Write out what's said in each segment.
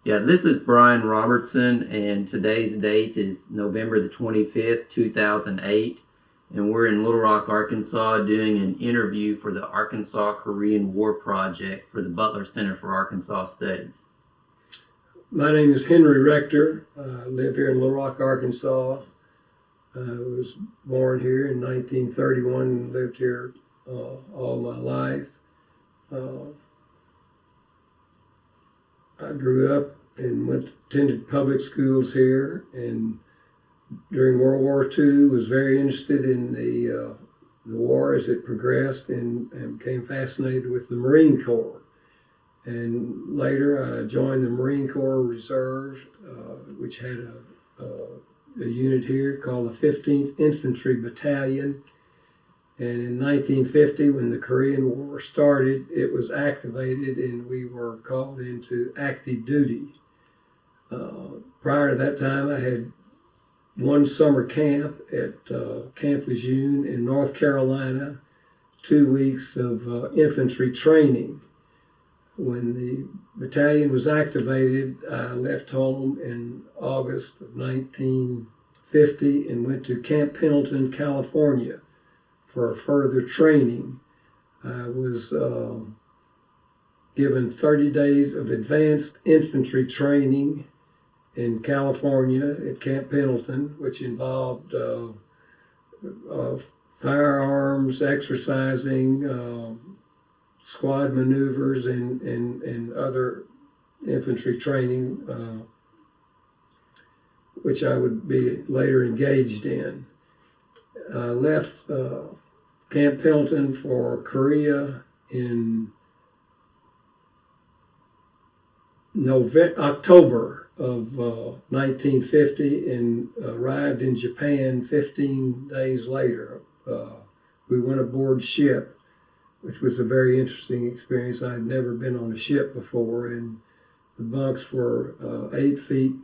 Yeah, this is Brian Robertson, and today's date is November the 25th, 2008, and we're in Little Rock, Arkansas doing an interview for the Arkansas Korean War Project for the Butler Center for Arkansas Studies. My name is Henry Rector. I live here in Little Rock, Arkansas. I was born here in 1931 and lived here all my life. I grew up and attended public schools here, and during World War II was very interested in the war as it progressed, and became fascinated with the Marine Corps. And later I joined the Marine Corps Reserve, which had a unit here called the 15th Infantry Battalion. And in 1950, when the Korean War started, it was activated and we were called into active duty. Prior to that time, I had one summer camp at Camp Lejeune in North Carolina, 2 weeks of infantry training. When the battalion was activated, I left home in August of 1950 and went to Camp Pendleton, California for further training. I was given 30 days of advanced infantry training in California at Camp Pendleton, which involved firearms, exercising, squad maneuvers, and other infantry training, which I would be later engaged in. I left Camp Pendleton for Korea in October of 1950 and arrived in Japan 15 days later. We went aboard ship, which was a very interesting experience. I had never been on a ship before, and the bunks were 8 feet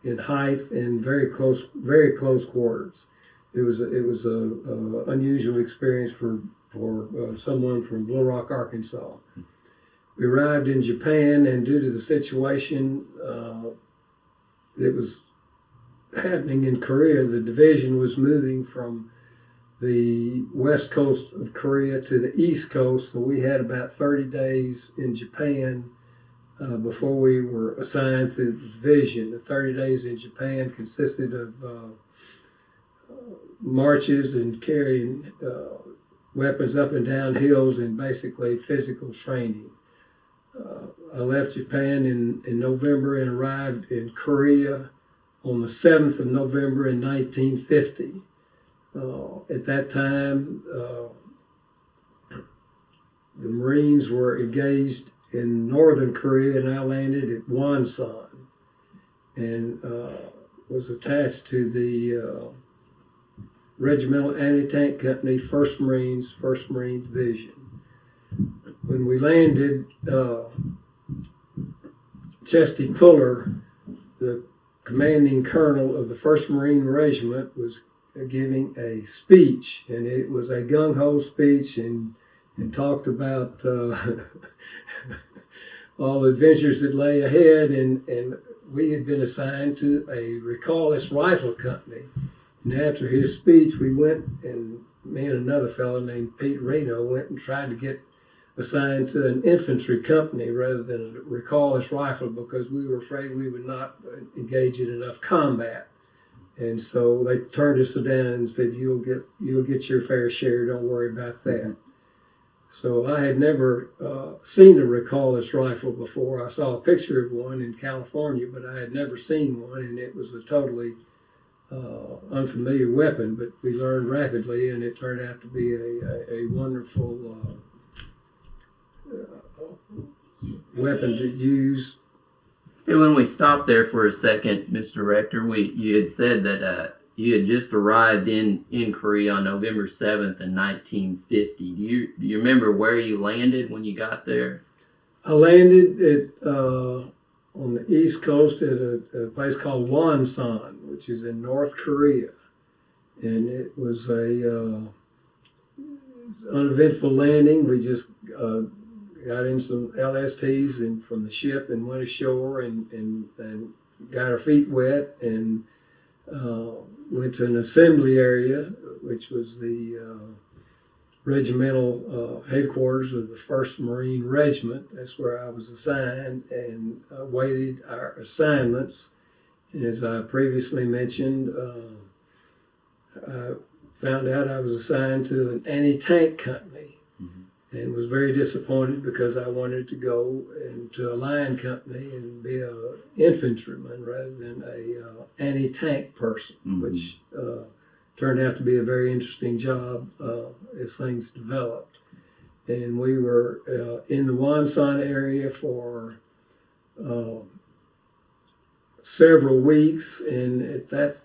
in height and very close quarters. It was a unusual experience for someone from Little Rock, Arkansas. We arrived in Japan, and due to the situation that was happening in Korea, the division was moving from the west coast of Korea to the east coast, so we had about 30 days in Japan before we were assigned to the division. The 30 days in Japan consisted of marches and carrying weapons up and down hills and basically physical training. I left Japan in November and arrived in Korea on the 7th of November in 1950. At that time, the Marines were engaged in northern Korea, and I landed at Wonsan and was attached to the Regimental Anti-Tank Company, 1st Marines, 1st Marine Division. When we landed, Chesty Puller, the commanding colonel of the 1st Marine Regiment, was giving a speech, and it was a gung-ho speech, and talked about all the adventures that lay ahead, and we had been assigned to a recoilless rifle company. And after his speech, we went, and me and another fellow named Pete Reno went and tried to get assigned to an infantry company rather than a recoilless rifle, because we were afraid we would not engage in enough combat. And so they turned us down and said, "You'll get your fair share. Don't worry about that." So I had never seen a recoilless rifle before. I saw a picture of one in California, but I had never seen one, and it was a totally unfamiliar weapon. But we learned rapidly, and it turned out to be a wonderful weapon to use. And when we stopped there for a second, Mr. Rector, you had said that you had just arrived in Korea on November 7th in 1950. Do you remember where you landed when you got there? I landed on the East Coast at a place called Wonsan, which is in North Korea. And it was a uneventful landing. We just got in some LSTs and from the ship and went ashore and got our feet wet and went to an assembly area, which was the regimental headquarters of the 1st Marine Regiment. That's where I was assigned and awaited our assignments. And as I previously mentioned, I found out I was assigned to an anti-tank company and was very disappointed because I wanted to go into a line company and be an infantryman rather than a anti-tank person, which turned out to be a very interesting job as things developed. And we were in the Wonsan area for several weeks, and at the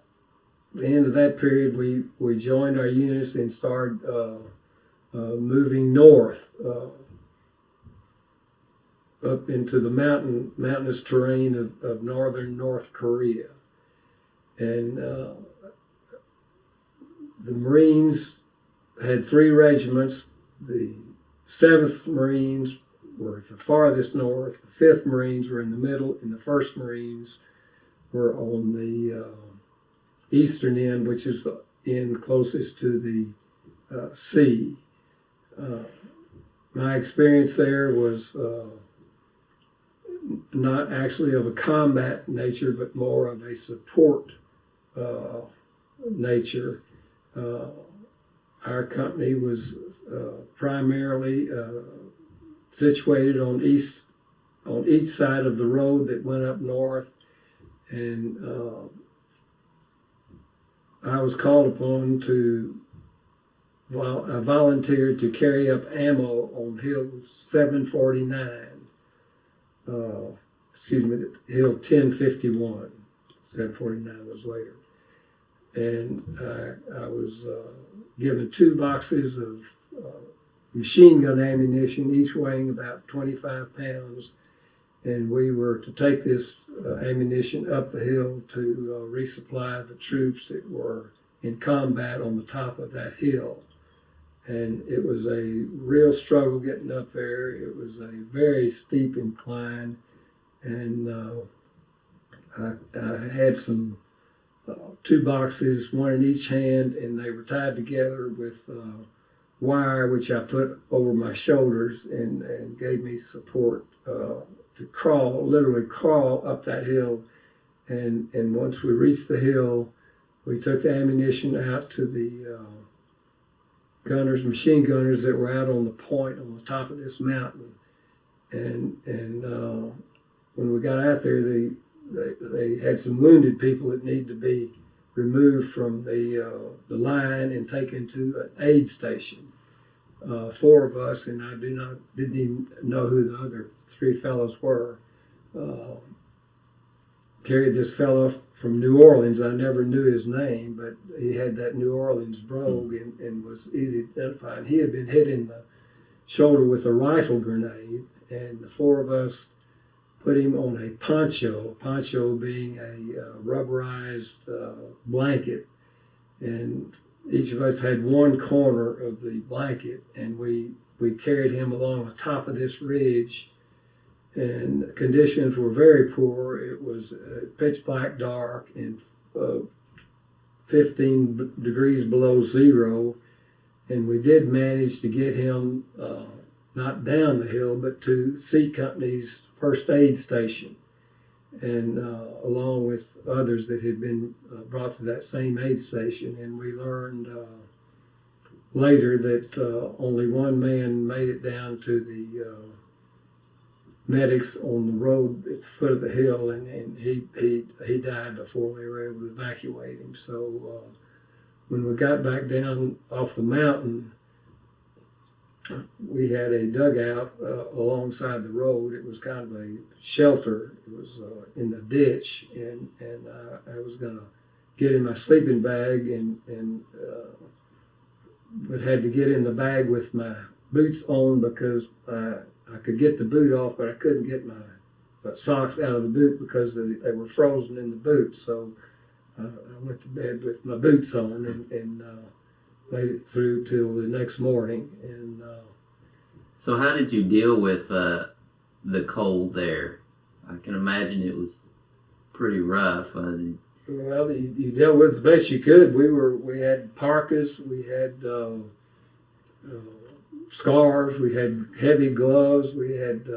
end of that period, we joined our units and started moving north up into the mountainous terrain of northern North Korea. And the Marines had 3 regiments. The 7th Marines were at the farthest north, the 5th Marines were in the middle, and the 1st Marines were on the eastern end, which is the end closest to the sea. My experience there was not actually of a combat nature, but more of a support nature. Our company was primarily situated on each side of the road that went up north, and I was called upon to I volunteered to carry up ammo on Hill 749, Hill 1051. 749 was later. And I was given 2 boxes of machine gun ammunition, each weighing about 25 pounds. And we were to take this ammunition up the hill to resupply the troops that were in combat on the top of that hill. And it was a real struggle getting up there. It was a very steep incline. And I had some 2 boxes, one in each hand, and they were tied together with wire, which I put over my shoulders and gave me support to literally crawl up that hill. And once we reached the hill, we took the ammunition out to the machine gunners that were out on the point on the top of this mountain. And when we got out there, they had some wounded people that needed to be removed from the line and taken to an aid station. 4 of us, and I didn't even know who the other 3 fellows were, carried this fellow from New Orleans. I never knew his name, but he had that New Orleans brogue and was easy to identify. And he had been hit in the shoulder with a rifle grenade, and the 4 of us put him on a poncho being a rubberized blanket, and each of us had one corner of the blanket, and we carried him along the top of this ridge, and the conditions were very poor. It was pitch black dark and 15 degrees below zero, and we did manage to get him not down the hill, but to C Company's first aid station, and along with others that had been brought to that same aid station. And we learned later that only one man made it down to the medics on the road at the foot of the hill, and he died before they were able to evacuate him. So when we got back down off the mountain, we had a dugout alongside the road. It was kind of a shelter. It was in the ditch, and I was going to get in my sleeping bag, but had to get in the bag with my boots on because I could get the boot off, but I couldn't get my socks out of the boot because they were frozen in the boot. So I went to bed with my boots on and made it through till the next morning. And So how did you deal with the cold there? I can imagine it was pretty rough. Well, you dealt with it the best you could. We had parkas, we had scarves, we had heavy gloves, we had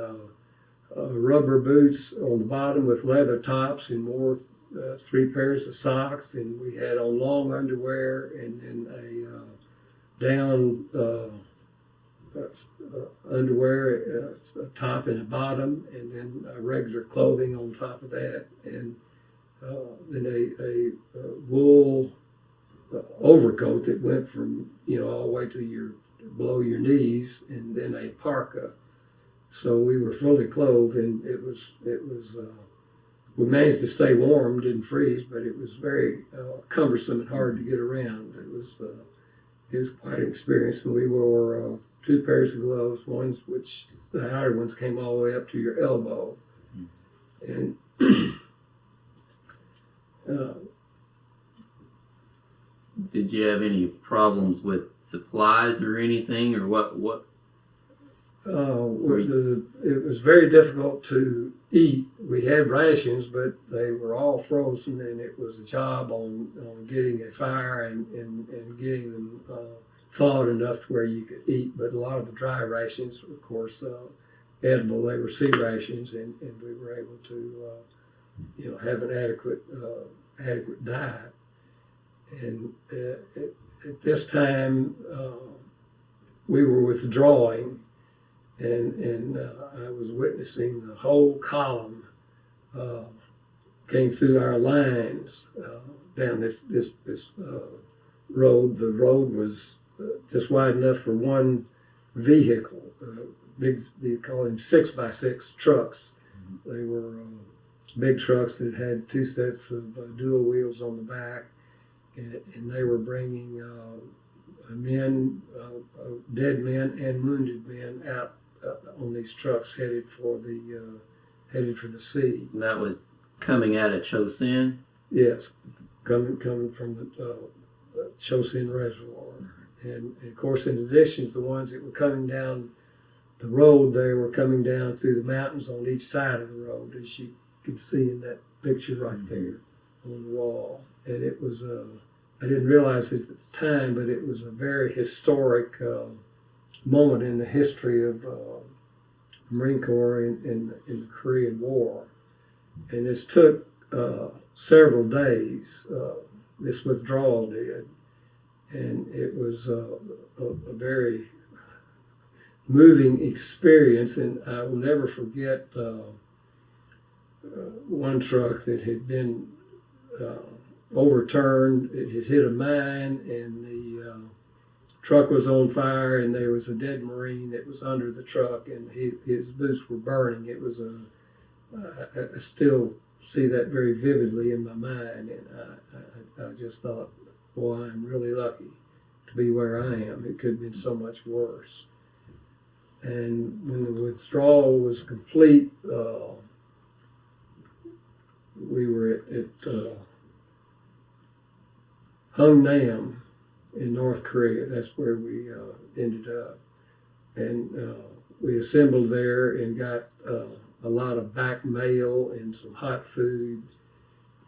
rubber boots on the bottom with leather tops, and wore 3 pairs of socks, and we had on long underwear, and then a down underwear, a top and a bottom, and then regular clothing on top of that, and then a wool overcoat that went from all the way to below your knees, and then a parka. So we were fully clothed, and it was we managed to stay warm, didn't freeze, but it was very cumbersome and hard to get around. It was quite an experience, and we wore 2 pairs of gloves, ones which the outer ones came all the way up to your elbow, and did you have any problems with supplies or anything, or what? It was very difficult to eat. We had rations, but they were all frozen, and it was a job on getting a fire and getting them thawed enough to where you could eat. But a lot of the dry rations, of course, edible. They were sea rations, and we were able to have an adequate diet. And at this time, we were withdrawing. And I was witnessing the whole column came through our lines down this road. The road was just wide enough for one vehicle. Big, they call them 6x6 trucks. They were big trucks that had 2 sets of dual wheels on the back, and they were bringing men, dead men and wounded men out on these trucks headed for the sea. And that was coming out of Chosin? Yes, coming from the Chosin Reservoir. And of course, in addition to the ones that were coming down the road, they were coming down through the mountains on each side of the road, as you can see in that picture right there on the wall. And it was, I didn't realize it at the time, but it was a very historic moment in the history of the Marine Corps in the Korean War. And this took several days, this withdrawal did, and it was a very moving experience. And I will never forget one truck that had been overturned. It had hit a mine, and the truck was on fire, and there was a dead Marine that was under the truck, and his boots were burning. It was I still see that very vividly in my mind, and I just thought, boy, I'm really lucky to be where I am. It could have been so much worse. And when the withdrawal was complete, we were at Hungnam in North Korea. That's where we ended up. And we assembled there and got a lot of back mail and some hot food.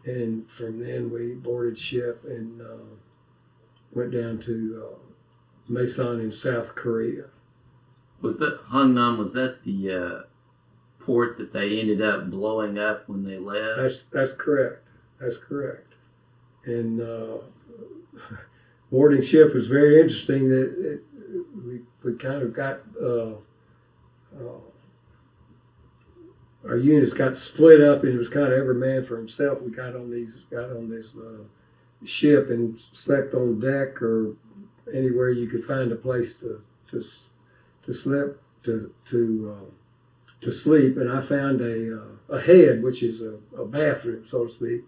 And from then we boarded ship and went down to Mason in South Korea. Was that Hungnam? Was that the port that they ended up blowing up when they left? That's correct. That's correct. And boarding ship was very interesting. That we kind of got our units got split up, and it was kind of every man for himself. We got on this ship and slept on deck or anywhere you could find a place to sleep. And I found a head, which is a bathroom, so to speak,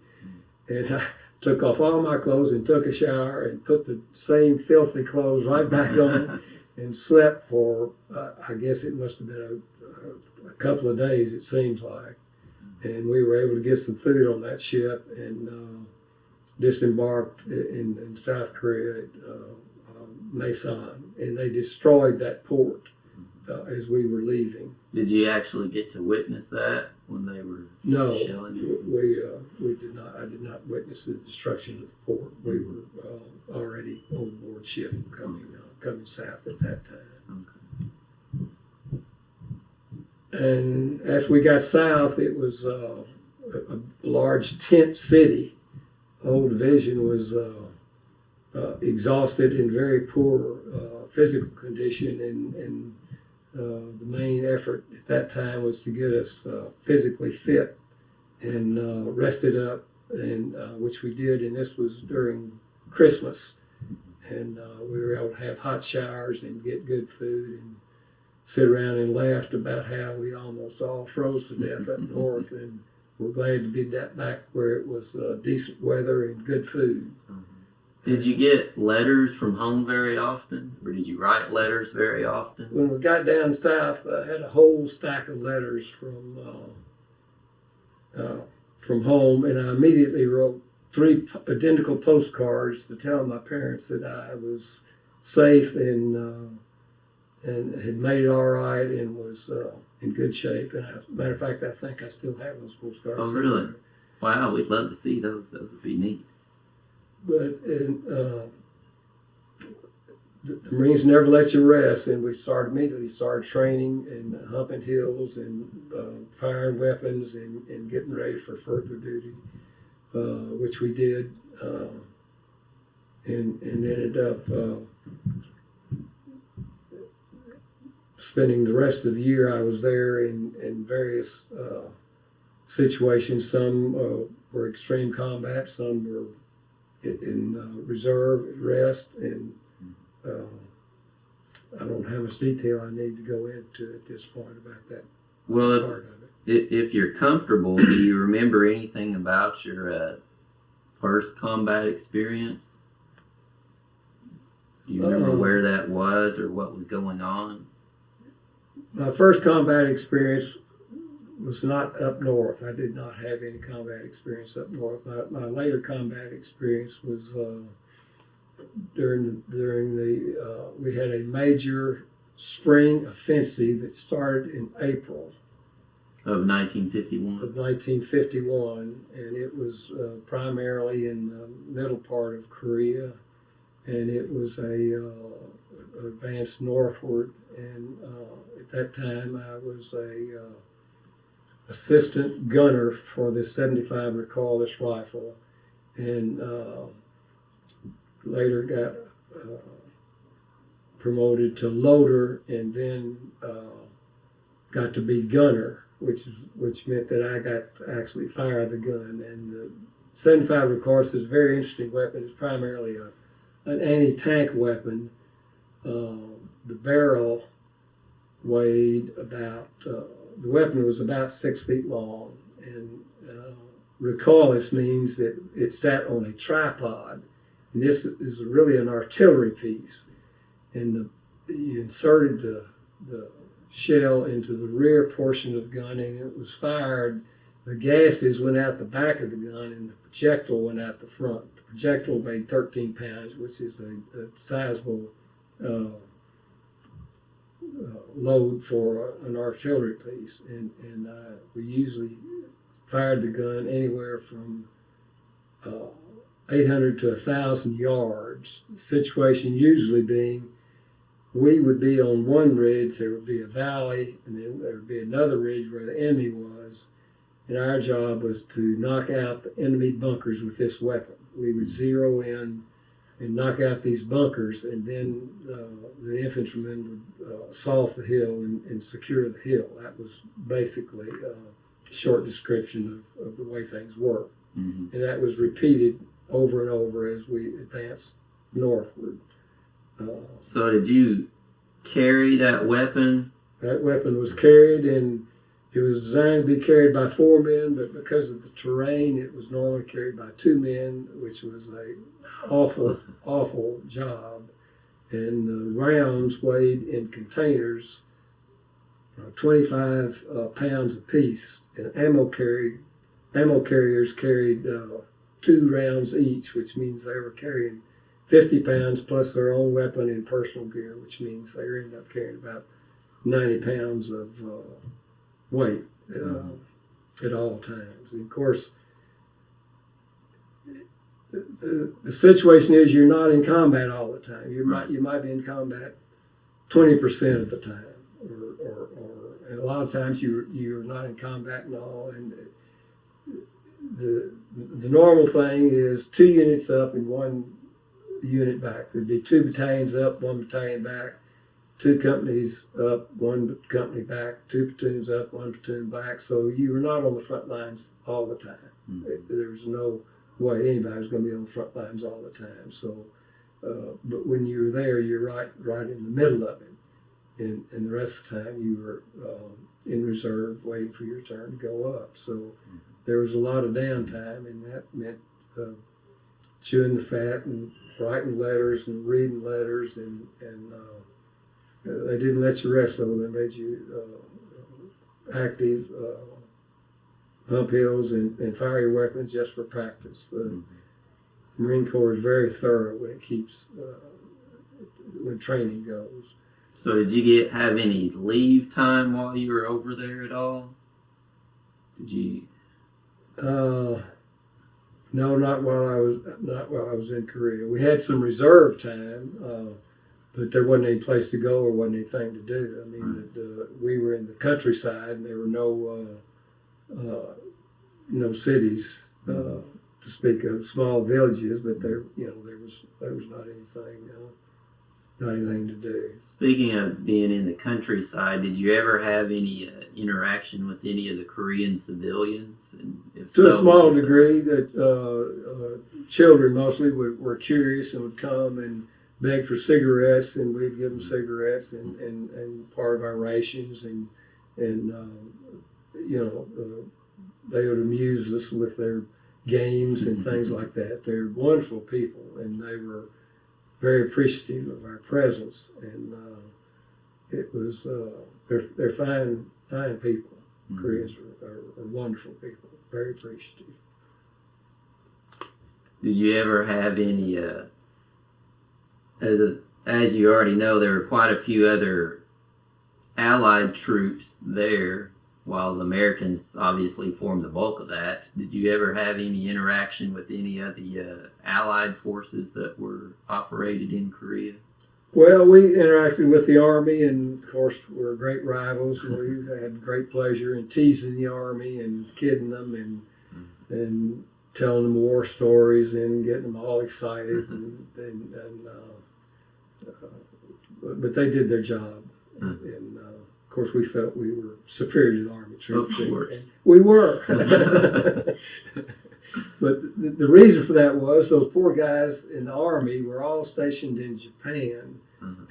and I took off all my clothes and took a shower and put the same filthy clothes right back on and slept for I guess it must have been a couple of days, it seems like. And we were able to get some food on that ship and disembarked in South Korea at Mason, and they destroyed that port. as we were leaving. Did you actually get to witness that when they were No, shelling it? we did not. I did not witness the destruction of the port. We were already on board ship coming south at that time. Okay. And after we got south, it was a large tent city. The whole division was exhausted in very poor physical condition, and the main effort at that time was to get us physically fit and rested up, and which we did. And this was during Christmas, and we were able to have hot showers and get good food and sit around and laughed about how we almost all froze to death up north, and we're glad to be back where it was decent weather and good food. Did you get letters from home very often, or did you write letters very often? When we got down south, I had a whole stack of letters from home, and I immediately wrote 3 identical postcards to tell my parents that I was safe and had made it all right and was in good shape. And as a matter of fact, I think I still have those postcards. Oh, really? Wow, we'd love to see those. Those would be neat. But the Marines never let you rest, and we immediately started training and humping hills and firing weapons and getting ready for further duty, which we did, and ended up spending the rest of the year. I was there in various situations. Some were extreme combat, some were in reserve, rest, and I don't know how much detail I need to go into at this point about that part of it. If you're comfortable, do you remember anything about your first combat experience? Do you remember where that was or what was going on? My first combat experience was not up north. I did not have any combat experience up north. My later combat experience was during the we had a major spring offensive that started in April of 1951. Of 1951, and it was primarily in the middle part of Korea, and it was advanced northward. And at that time, I was a assistant gunner for this 75 recoilless rifle, and later got promoted to loader, and then got to be gunner, which meant that I got to actually fire the gun. And the 75 recoilless is a very interesting weapon. It's primarily an anti-tank weapon. The barrel weighed about, the weapon was about 6 feet long, and recoilless means that it sat on a tripod. And this is really an artillery piece. And you inserted the shell into the rear portion of the gun, and it was fired. The gases went out the back of the gun, and the projectile went out the front. The projectile weighed 13 pounds, which is a sizable load for an artillery piece. And we usually fired the gun anywhere from 800 to 1,000 yards. The situation usually being we would be on one ridge, there would be a valley, and then there would be another ridge where the enemy was, and our job was to knock out the enemy bunkers with this weapon. We would zero in and knock out these bunkers, and then the infantrymen would assault the hill and secure the hill. That was basically a short description of the way things worked. Mm-hmm. And that was repeated over and over as we advanced northward. So did you carry that weapon? That weapon was carried, and it was designed to be carried by 4 men, but because of the terrain, it was normally carried by 2 men, which was a awful job. And the rounds weighed in containers 25 pounds apiece, and ammo carriers carried 2 rounds each, which means they were carrying 50 pounds plus their own weapon and personal gear, which means they ended up carrying about 90 pounds of weight at all times. And of course, the situation is you're not in combat all the time. You might be in combat 20% of the time, or and a lot of times you're not in combat at all. And the normal thing is 2 units up and 1 unit back. There'd be 2 battalions up, 1 battalion back, 2 companies up, 1 company back, 2 platoons up, 1 platoon back. So you were not on the front lines all the time. There was no way anybody was going to be on the front lines all the time. So, but when you're there, you're right in the middle of it. And the rest of the time you were in reserve waiting for your turn to go up. So there was a lot of downtime, and that meant chewing the fat and writing letters and reading letters, and they didn't let you rest though. They made you active, hump hills and fire your weapons just for practice. The Marine Corps is very thorough when it keeps when training goes. So did you have any leave time while you were over there at all? Did you? No, not while I was in Korea. We had some reserve time, but there wasn't any place to go or wasn't anything to do. I mean, we were in the countryside, and there were no cities to speak of, small villages, but there was not anything to do. Speaking of being in the countryside, did you ever have any interaction with any of the Korean civilians? And if to so, a small degree, that children mostly were curious and would come and beg for cigarettes, and we'd give them cigarettes and part of our rations, and they would amuse us with their games and things like that. They're wonderful people, and they were very appreciative of our presence, and it was they're fine people. Koreans are wonderful people, very appreciative. Did you ever have any? As you already know, there were quite a few other Allied troops there, while the Americans obviously formed the bulk of that. Did you ever have any interaction with any of the Allied forces that were operated in Korea? Well, we interacted with the Army, and of course we're great rivals. We had great pleasure in teasing the Army and kidding them and telling them war stories and getting them all excited. But they did their job, and of course we felt we were superior to the Army troops. Of course. We were. But the reason for that was those poor guys in the Army were all stationed in Japan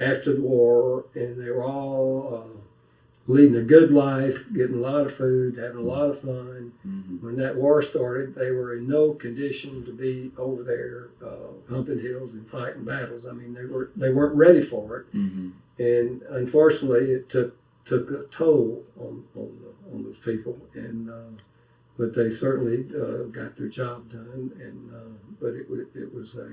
after the war, and they were all leading a good life, getting a lot of food, having a lot of fun. When that war started, they were in no condition to be over there humping hills and fighting battles. I mean, they weren't ready for it, and unfortunately, it took a toll on those people. And but they certainly got their job done, but it was a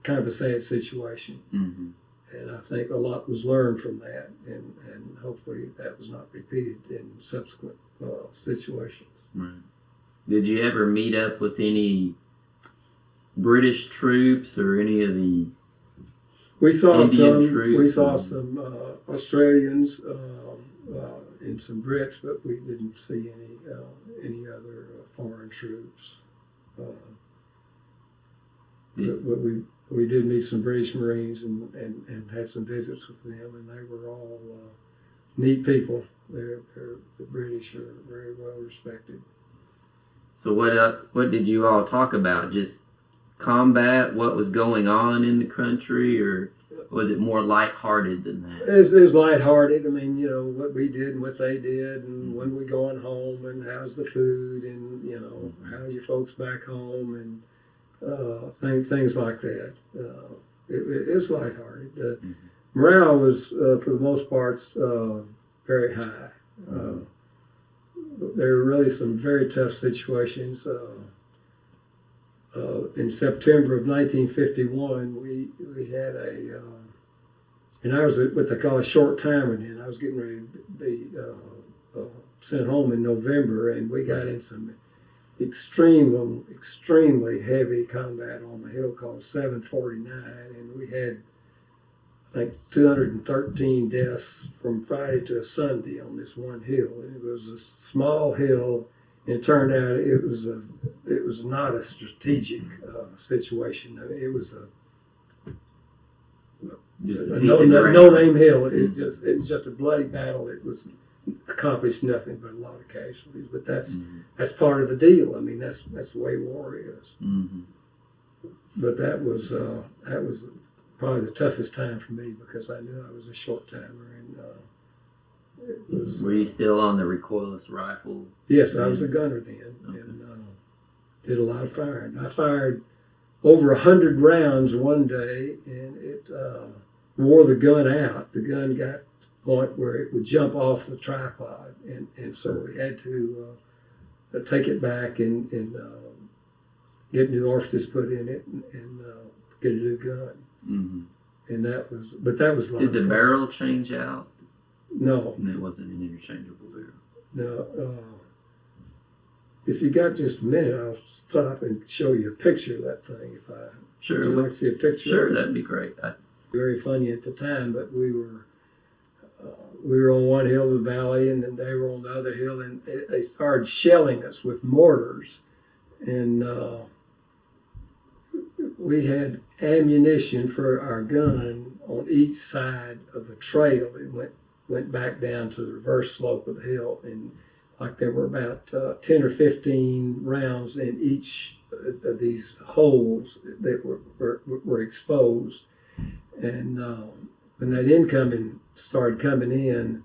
kind of a sad situation, and I think a lot was learned from that, and hopefully that was not repeated in subsequent situations. Right. Did you ever meet up with any British troops or any of the Indian troops? We saw some Australians and some Brits, but we didn't see any other foreign troops. But we did meet some British Marines and had some visits with them, and they were all neat people. The British are very well respected. So what did you all talk about? Just combat, what was going on in the country, or was it more lighthearted than that? It was lighthearted. I mean, what we did and what they did, and when we going home, and how's the food, and how are you folks back home, and things like that. It was lighthearted. Morale was, for the most part, very high. There were really some very tough situations. In September of 1951, we had a And I was what they call a short timer then. I was getting ready to be sent home in November, and we got in some extremely heavy combat on the hill called 749, and we had, I think, 213 deaths from Friday to a Sunday on this one hill. And it was a small hill, and it turned out it was not a strategic situation. I mean, it was Just a no-name hill. It was just a bloody battle. It was accomplished nothing but a lot of casualties. But that's part of the deal. I mean, that's the way war is. Mm-hmm. But that was probably the toughest time for me because I knew I was a short timer, and it was. Were you still on the recoilless rifle? Yes, I was a gunner then, and did a lot of firing. I fired over 100 rounds one day, and it wore the gun out. The gun got to the point where it would jump off the tripod, and so we had to take it back and get new orifices put in it and get a new gun. Mm-hmm. And that was a lot of Did the fun. barrel change out? No, And it wasn't an interchangeable barrel. no. If you got just a minute, I'll stop and show you a picture of that thing. Would Sure. you like to see a picture? Sure, of it? that'd be great. Very funny at the time, but we were on one hill of the valley, and then they were on the other hill, and they started shelling us with mortars, and we had ammunition for our gun on each side of a trail. It went back down to the reverse slope of the hill, and like there were about 10 or 15 rounds in each of these holes that were exposed. And when that incoming started coming in,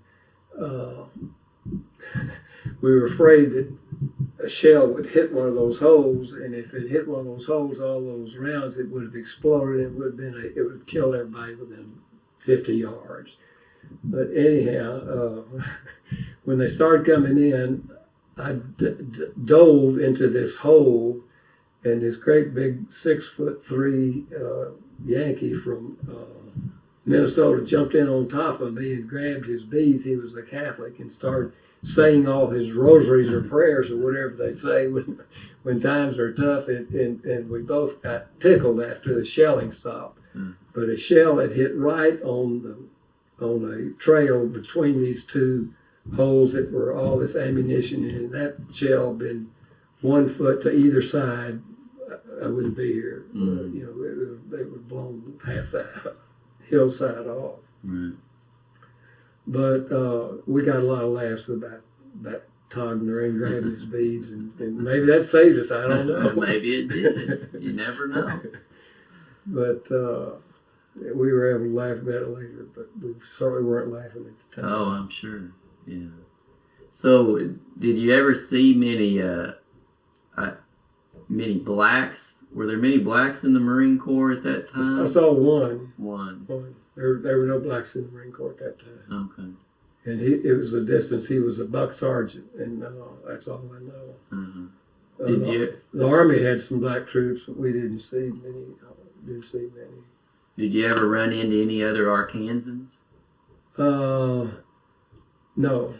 we were afraid that a shell would hit one of those holes, and if it hit one of those holes, all those rounds, it would have exploded. It would have killed everybody within 50 yards. But anyhow, when they started coming in, I dove into this hole, and this great big 6'3" Yankee from Minnesota jumped in on top of me and grabbed his beads. He was a Catholic, and started saying all his rosaries or prayers or whatever they say when times are tough. And we both got tickled after the shelling stopped. But a shell had hit right on a trail between these two holes that were all this ammunition in, and that shell been 1 foot to either side, I wouldn't be here. They would have blown half that hillside off. Right. But we got a lot of laughs about Togner and grabbing his beads, and maybe that saved us. I don't know. Maybe it did. You never know. But we were able to laugh about it later, but we certainly weren't laughing at the time. Oh, I'm sure. Yeah. So, did you ever see many blacks? Were there many blacks in the Marine Corps at that time? I saw one. One. There were no blacks in the Marine Corps at that time. Okay. And it was a distance. He was a buck sergeant, and that's all I know. Mm-hmm. Did the Army had some black troops, but we didn't see many. Did you ever run into any other Arkansans? No. No.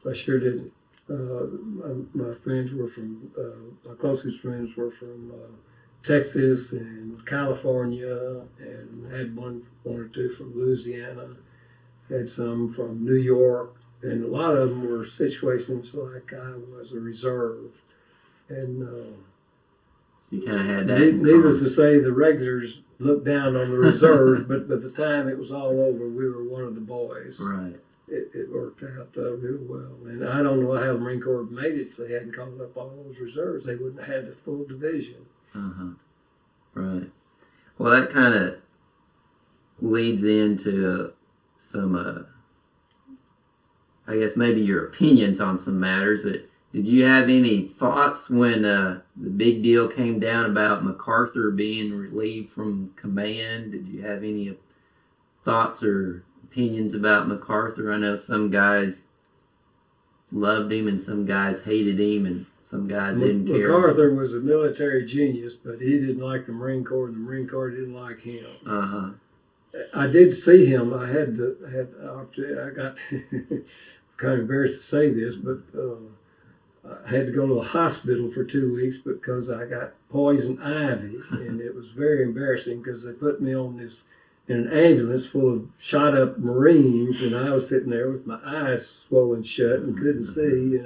I sure didn't. My friends were from, my closest friends were from Texas and California, and had one or two from Louisiana, had some from New York, and a lot of them were situations like I was a reserve. And so you kind of had that. Needless to say, the regulars looked down on the reserves, but by the time it was all over, we were one of the boys. Right. It worked out real well. And I don't know how the Marine Corps made it if they hadn't called up all those reserves. They wouldn't have had a full division. Uh-huh. Right. Well, that kind of leads into some, I guess maybe your opinions on some matters. Did you have any thoughts when the big deal came down about MacArthur being relieved from command? Did you have any thoughts or opinions about MacArthur? I know some guys loved him and some guys hated him and some guys didn't care. MacArthur was a military genius, but he didn't like the Marine Corps, and the Marine Corps didn't like him. Uh-huh. I did see him. I had the opportunity. I got kind of embarrassed to say this, but I had to go to the hospital for 2 weeks because I got poison ivy, and it was very embarrassing because they put me on this in an ambulance full of shot up Marines, and I was sitting there with my eyes swollen shut and couldn't see.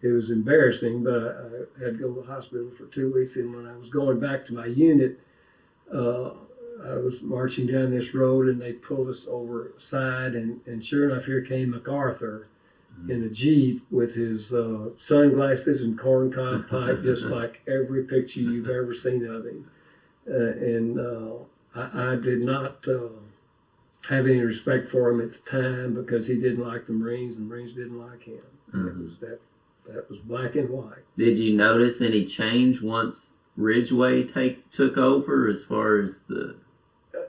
It was embarrassing, but I had to go to the hospital for 2 weeks. And when I was going back to my unit, I was marching down this road, and they pulled us over side, and sure enough, here came MacArthur in a Jeep with his sunglasses and corncob pipe, just like every picture you've ever seen of him. I did not have any respect for him at the time because he didn't like the Marines, and the Marines didn't like him. It was that was black and white. Did you notice any change once Ridgway took over as far as the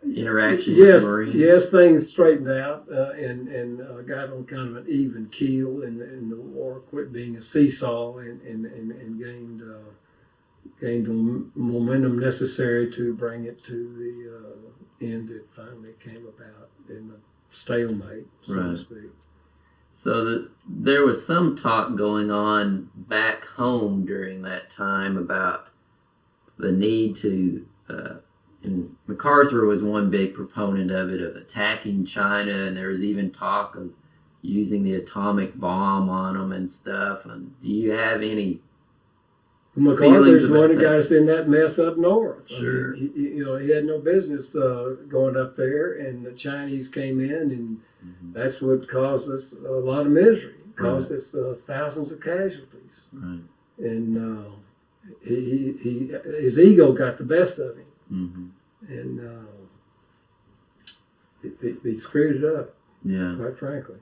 interaction with the Marines? Yes, things straightened out and got on kind of an even keel, and the war quit being a seesaw and gained the momentum necessary to bring it to the end that finally came about in the stalemate, so to speak. So there was some talk going on back home during that time about the need to, and MacArthur was one big proponent of it, of attacking China, and there was even talk of using the atomic bomb on them and stuff. And do you have any MacArthur's the one that got us in that mess up north. Sure. I mean, he had no business going up there, and the Chinese came in, and that's what caused us a lot of misery. It caused us thousands of casualties. Right. And his ego got the best of him, and he screwed it up. Yeah. Quite frankly.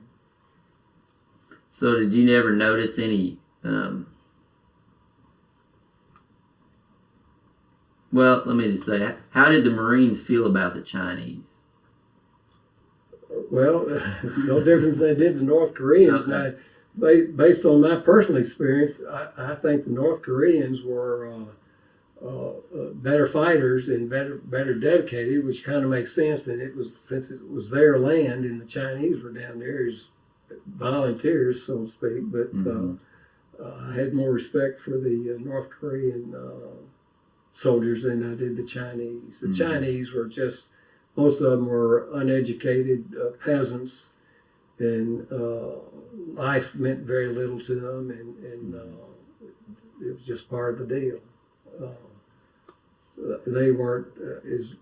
So did you never notice any? Well, let me just say, how did the Marines feel about the Chinese? Well, no different than they did the North Koreans. Okay. Now, based on my personal experience, I think the North Koreans were better fighters and better dedicated, which kind of makes sense. And since it was their land, and the Chinese were down there as volunteers, so to speak. But I had more respect for the North Korean soldiers than I did the Chinese. The Chinese were just, most of them were uneducated peasants, and life meant very little to them, and it was just part of the deal. They weren't as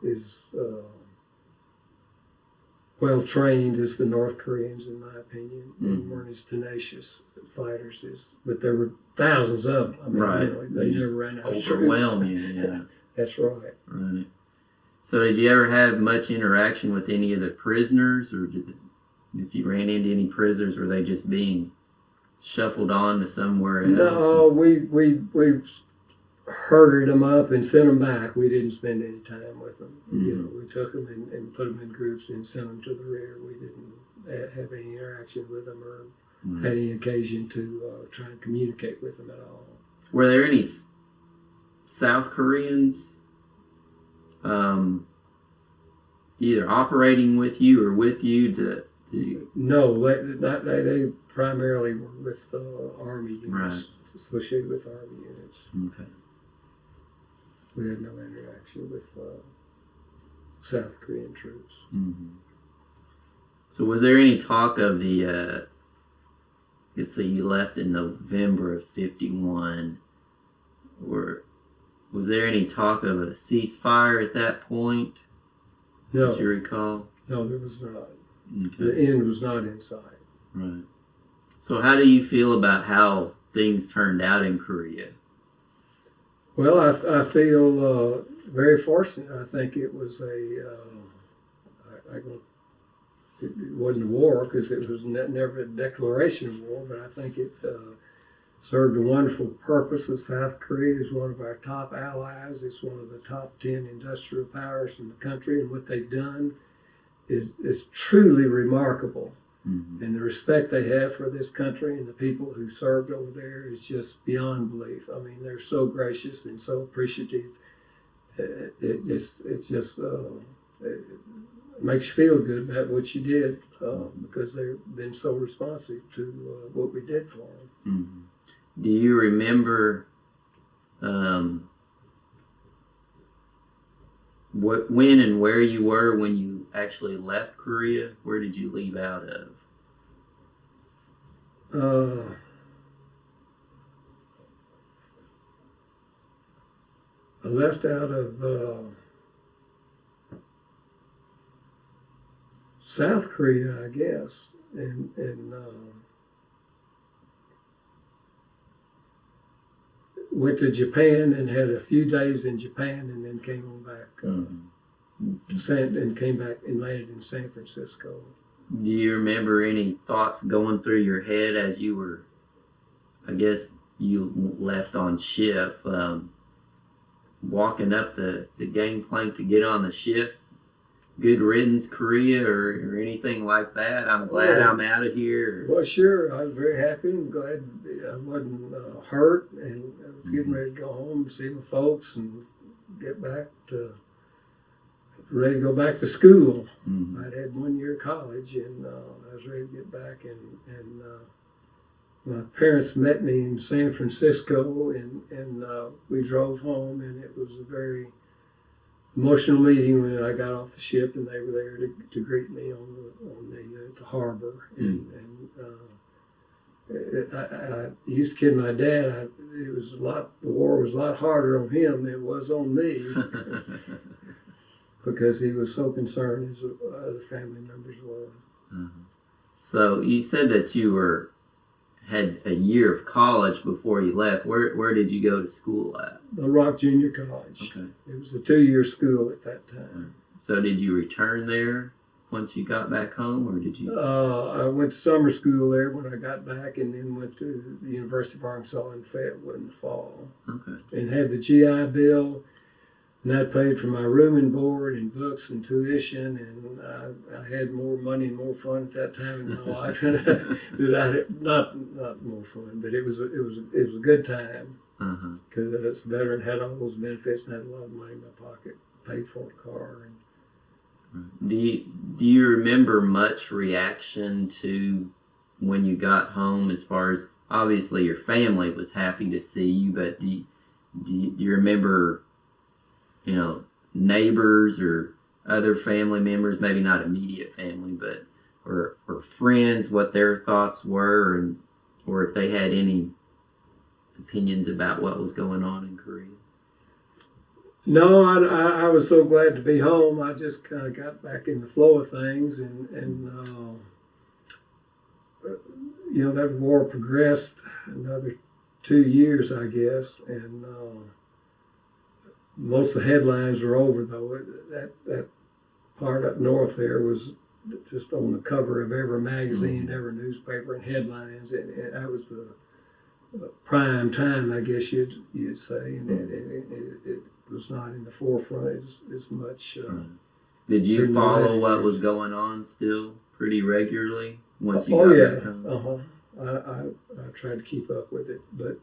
well trained as the North Koreans, in my opinion, and weren't as tenacious fighters but there were thousands of them. I mean, Right. They never ran out of Overwhelm troops. you, yeah. That's right. Right. So did you ever have much interaction with any of the prisoners, or if you ran into any prisoners, were they just being shuffled on to somewhere else? No, we herded them up and sent them back. We didn't spend any time with them. We took them and put them in groups and sent them to the rear. We didn't have any interaction with them or had any occasion to try and communicate with them at all. Were there any South Koreans either operating with you or with you to No, they primarily were with Army units, Right. associated with Army units. Okay. We had no interaction with South Korean troops. So was there any talk of the let's see, you left in November of 51, or was there any talk of a ceasefire at that point? No, That you recall? no, there was not. Okay. The end was not in sight. Right. So how do you feel about how things turned out in Korea? Well, I feel very fortunate. I think it was it wasn't a war because it was never a declaration of war, but I think it served a wonderful purpose. South Korea is one of our top allies. It's one of the top 10 industrial powers in the country, and what they've done is truly remarkable. And the respect they have for this country and the people who served over there is just beyond belief. I mean, they're so gracious and so appreciative. It's just makes you feel good about what you did because they've been so responsive to what we did for them. Mm-hmm. Do you remember when and where you were when you actually left Korea? Where did you leave out of? I left out of South Korea, I guess, and went to Japan and had a few days in Japan, and then came on back and came back and landed in San Francisco. Do you remember any thoughts going through your head as you were, I guess you left on ship, walking up the gangplank to get on the ship? Good riddance, Korea, or anything like that? I'm glad I'm out of here. Well, sure. I was very happy and glad I wasn't hurt, and I was getting ready to go home, see my folks, and get back to ready to go back to school. Mm-hmm. I'd had 1 year of college, and I was ready to get back. And my parents met me in San Francisco, and we drove home, and it was a very emotional meeting when I got off the ship, and they were there to greet me on the harbor. And I used to kid my dad. The war was a lot harder on him than it was on me because he was so concerned, as other family members were. Uh-huh. So you said that you had a year of college before you left. Where did you go to school at? The Rock Junior College. Okay. It was a 2-year school at that time. So did you return there once you got back home, or did you? I went to summer school there when I got back, and then went to the University of Arkansas in Fayetteville in the fall. Okay. And had the GI Bill, and that paid for my room and board and books and tuition, and I had more money and more fun at that time in my life than I had. Not more fun, but it was a good time because as a veteran, had all those benefits and had a lot of money in my pocket, paid for a car. Do you remember much reaction to when you got home? As far as obviously your family was happy to see you, but do you remember, neighbors or other family members, maybe not immediate family, but or friends, what their thoughts were, or if they had any opinions about what was going on in Korea? No, I was so glad to be home. I just kind of got back in the flow of things, and that war progressed another 2 years, I guess, and most of the headlines were over, though. That part up north there was just on the cover of every magazine, every newspaper, and headlines, and that was the prime time, I guess you'd say, and it was not in the forefront as much. Did you follow what was going on still pretty regularly once you got back home? I tried to keep up with it, but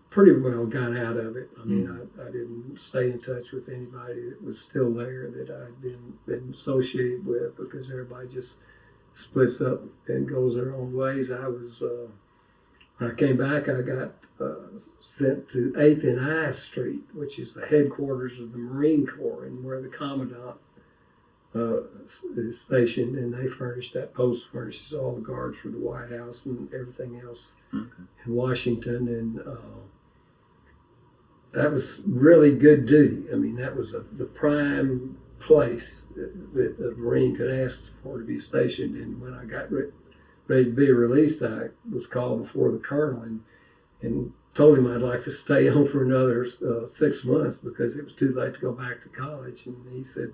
pretty well got out of it. I mean, I didn't stay in touch with anybody that was still there that I'd been associated with, because everybody just splits up and goes their own ways. I was when I came back, I got sent to 8th and I Street, which is the headquarters of the Marine Corps, and where the commandant is stationed, and they that post furnishes all the guards for the White House and everything else in Washington, and that was really good duty. I mean, that was the prime place that a Marine could ask for to be stationed. And when I got ready to be released, I was called before the colonel and told him I'd like to stay on for another 6 months because it was too late to go back to college. And he said,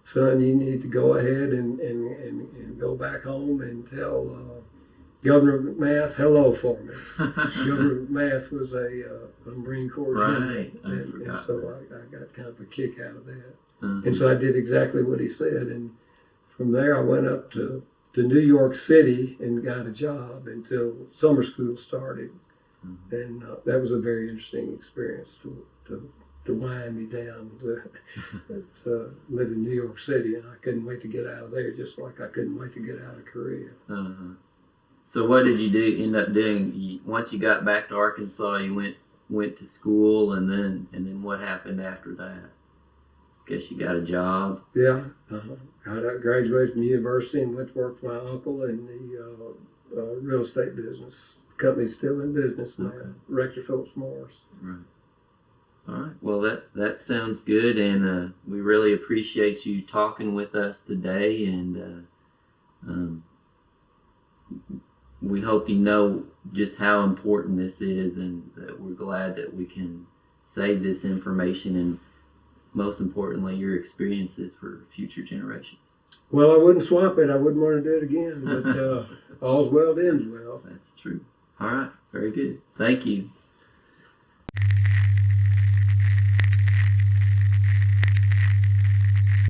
"Son, you need to go ahead and go back home and tell Governor McMath hello for me." Governor McMath was a Marine Corps general, and so I got kind of a kick out of that. And so I did exactly what he said. And from there, I went up to New York City and got a job until summer school started. And that was a very interesting experience to to wind me down. Live in New York City, and I couldn't wait to get out of there, just like I couldn't wait to get out of Korea. Uh-huh. So what did you end up doing? Once you got back to Arkansas, you went to school, and then what happened after that? Guess you got a job. Yeah, graduated from university and went to work for my uncle in the real estate business. The company's still in business now. Okay. Rector Morris. Right. All right. Well, that sounds good, and we really appreciate you talking with us today, and we hope you know just how important this is, and that we're glad that we can save this information and, most importantly, your experiences for future generations. Well, I wouldn't swap it. I wouldn't want to do it again, but all's well that ends well. That's true. All right. Very good. Thank you.